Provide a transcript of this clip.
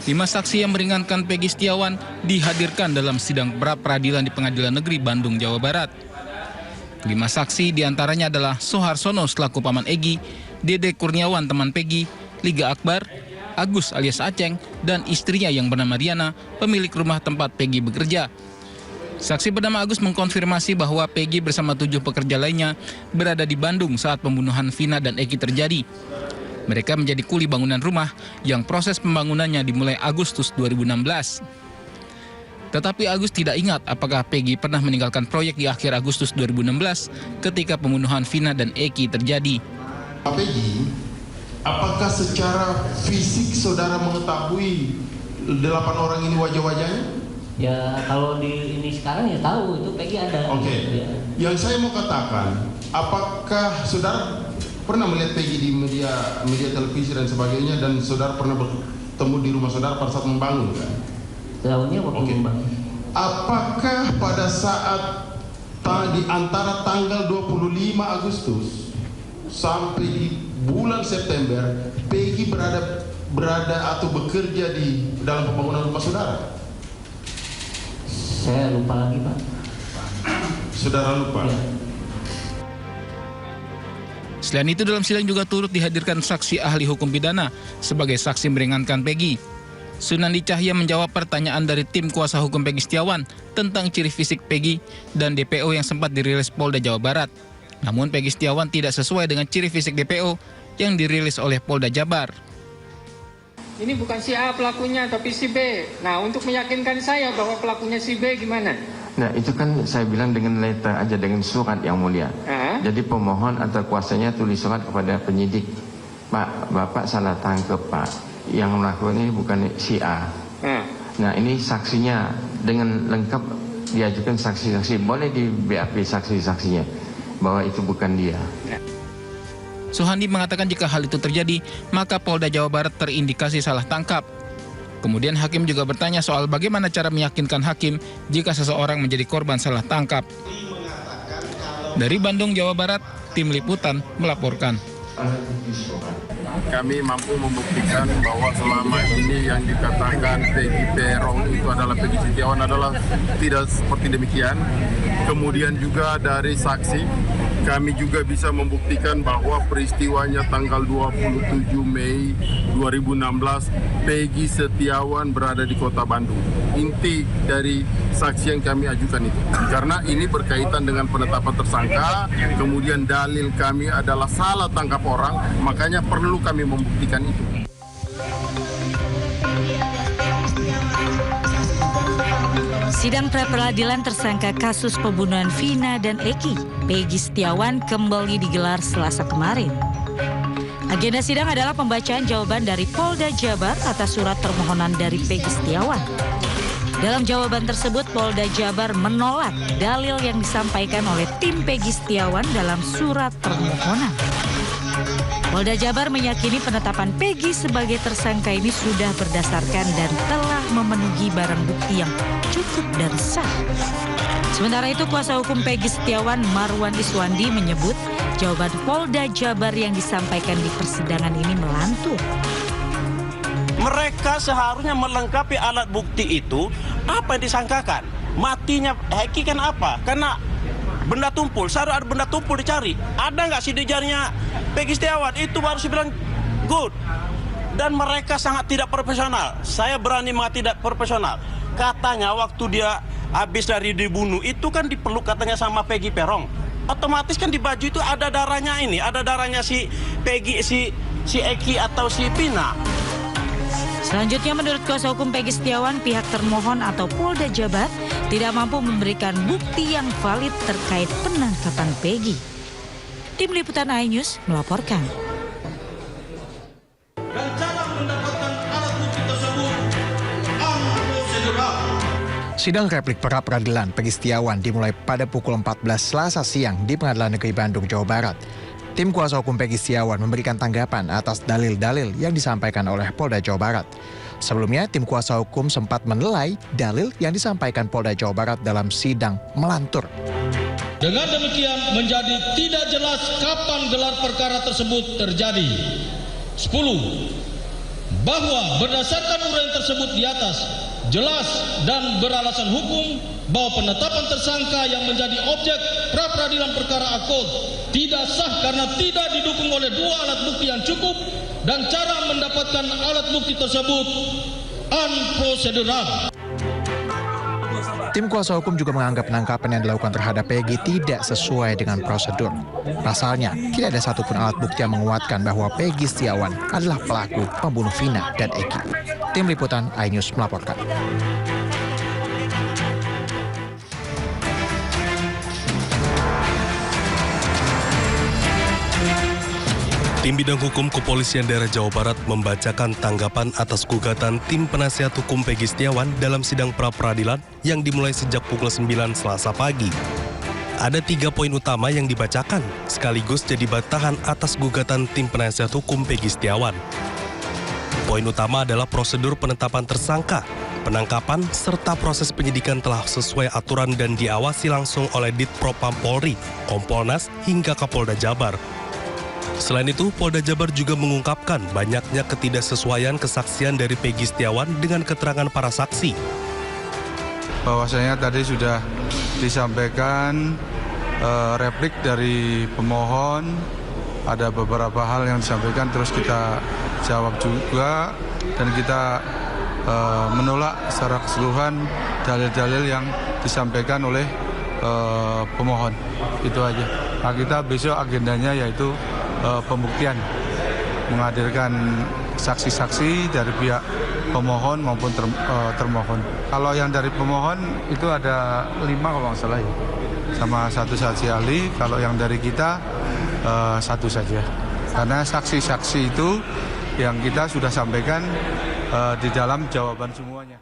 5 saksi yang meringankan Peggy Setiawan dihadirkan dalam sidang pra-peradilan di Pengadilan Negeri Bandung, Jawa Barat. 5 saksi diantaranya adalah Soeharsono selaku paman Egy, Dede Kurniawan teman Peggy, Liga Akbar, Agus alias Aceng, dan istrinya yang bernama Diana, pemilik rumah tempat Peggy bekerja. Saksi bernama Agus mengkonfirmasi bahwa Peggy bersama 7 pekerja lainnya berada di Bandung saat pembunuhan Vina dan Egy terjadi. Mereka menjadi kuli bangunan rumah yang proses pembangunannya dimulai Agustus 2016. Tetapi Agus tidak ingat apakah Peggy pernah meninggalkan proyek di akhir Agustus 2016 ketika pembunuhan Vina dan Egy terjadi. Peggy, apakah secara fisik saudara mengetahui 8 orang ini wajah-wajahnya? Ya kalau di ini sekarang ya tahu itu Peggy ada. Oke. Ya. Yang saya mau katakan, apakah saudara pernah melihat Peggy di media televisi dan sebagainya, dan saudara pernah bertemu di rumah saudara pada saat membangun kan? Tahunya waktu membangun. Apakah pada saat di antara tanggal 25 Agustus sampai di bulan September Peggy berada atau bekerja di dalam pembangunan rumah saudara? Saya lupa lagi, Pak. Saudara lupa? Ya. Selain itu dalam sidang juga turut dihadirkan saksi ahli hukum pidana sebagai saksi meringankan Peggy. Sunandi Cahya menjawab pertanyaan dari tim kuasa hukum Peggy Setiawan tentang ciri fisik Peggy dan DPO yang sempat dirilis Polda Jawa Barat. Namun Peggy Setiawan tidak sesuai dengan ciri fisik DPO yang dirilis oleh Polda Jabar. Ini bukan si A pelakunya, tapi si B. Nah, untuk meyakinkan saya bahwa pelakunya si B gimana? Nah, itu kan saya bilang dengan letter aja, dengan surat yang mulia. Jadi pemohon atau kuasanya tulis surat kepada penyidik. Pak, Bapak salah tangkap, Pak. Yang melakukan ini bukan si A. Nah, ini saksinya dengan lengkap diajukan saksi-saksi. Boleh di BAP saksi-saksinya bahwa itu bukan dia. Suhandi mengatakan jika hal itu terjadi, maka Polda Jawa Barat terindikasi salah tangkap. Kemudian hakim juga bertanya soal bagaimana cara meyakinkan hakim jika seseorang menjadi korban salah tangkap. Dari Bandung, Jawa Barat, tim liputan melaporkan. Kami mampu membuktikan bahwa selama ini yang dikatakan Peggy Perong itu adalah Peggy Setiawan adalah tidak seperti demikian. Kemudian juga dari saksi, kami juga bisa membuktikan bahwa peristiwanya tanggal 27 Mei 2016, Peggy Setiawan berada di kota Bandung. Inti dari saksi yang kami ajukan itu. Karena ini berkaitan dengan penetapan tersangka, kemudian dalil kami adalah salah tangkap orang, makanya perlu kami membuktikan itu. Sidang pra-peradilan tersangka kasus pembunuhan Vina dan Egy, Peggy Setiawan, kembali digelar Selasa kemarin. Agenda sidang adalah pembacaan jawaban dari Polda Jabar atas surat permohonan dari Peggy Setiawan. Dalam jawaban tersebut, Polda Jabar menolak dalil yang disampaikan oleh tim Peggy Setiawan dalam surat permohonan. Polda Jabar meyakini penetapan Peggy sebagai tersangka ini sudah berdasarkan dan telah memenuhi barang bukti yang cukup dan sah. Sementara itu, kuasa hukum Peggy Setiawan, Marwan Iswandi, menyebut jawaban Polda Jabar yang disampaikan di persidangan ini melantur. Mereka seharusnya melengkapi alat bukti itu. Apa yang disangkakan? Matinya Egy kan apa? Karena benda tumpul, seharusnya ada benda tumpul dicari. Ada nggak sidik jarinya Peggy Setiawan? Itu baru saya bilang good. Dan mereka sangat tidak profesional. Saya berani mengatakan tidak profesional. Katanya waktu dia habis dari dibunuh itu kan dipeluk katanya sama Peggy Perong. Otomatis kan di baju itu ada darahnya ini, ada darahnya si Peggy, si Egy atau si Vina. Selanjutnya, menurut kuasa hukum Peggy Setiawan, pihak termohon atau Polda Jabar tidak mampu memberikan bukti yang valid terkait penangkapan Peggy. Tim Liputan iNews melaporkan. Dan cara mendapatkan alat bukti tersebut prosedural. Sidang replik pra-peradilan Peggy Setiawan dimulai pada pukul 14 Selasa siang di Pengadilan Negeri Bandung, Jawa Barat. Tim kuasa hukum Peggy Setiawan memberikan tanggapan atas dalil-dalil yang disampaikan oleh Polda Jawa Barat. Sebelumnya, tim kuasa hukum sempat menilai dalil yang disampaikan Polda Jawa Barat dalam sidang melantur. Dengan demikian menjadi tidak jelas kapan gelar perkara tersebut terjadi. 10. bahwa berdasarkan uraian tersebut di atas, jelas dan beralasan hukum bahwa penetapan tersangka yang menjadi objek pra-peradilan perkara akut tidak sah karena tidak didukung oleh 2 alat bukti yang cukup dan cara mendapatkan alat bukti tersebut unprocedural. Tim kuasa hukum juga menganggap penangkapan yang dilakukan terhadap Peggy tidak sesuai dengan prosedur. Pasalnya, tidak ada satupun alat bukti yang menguatkan bahwa Peggy Setiawan adalah pelaku pembunuh Vina dan Eki. Tim Liputan iNews melaporkan. Tim Bidang Hukum Kepolisian Daerah Jawa Barat membacakan tanggapan atas gugatan tim penasihat hukum Peggy Setiawan dalam sidang pra-peradilan yang dimulai sejak pukul 9 Selasa pagi. Ada 3 poin utama yang dibacakan, sekaligus jadi bantahan atas gugatan tim penasihat hukum Peggy Setiawan. Poin utama adalah prosedur penetapan tersangka, penangkapan, serta proses penyidikan telah sesuai aturan dan diawasi langsung oleh Ditpropam Polri, Kompolnas, hingga Kapolda Jabar. Selain itu, Polda Jabar juga mengungkapkan banyaknya ketidaksesuaian kesaksian dari Peggy Setiawan dengan keterangan para saksi. Bahwasanya tadi sudah disampaikan replik dari pemohon, ada beberapa hal yang disampaikan terus kita jawab juga, dan kita menolak secara keseluruhan dalil-dalil yang disampaikan oleh pemohon. Itu aja. Nah, kita besok agendanya yaitu pembuktian, menghadirkan saksi-saksi dari pihak pemohon maupun termohon. Kalau yang dari pemohon itu ada 5 kalau nggak salah ya, sama 1 saksi ahli. Kalau yang dari kita 1 saja. Karena saksi-saksi itu yang kita sudah sampaikan di dalam jawaban semuanya.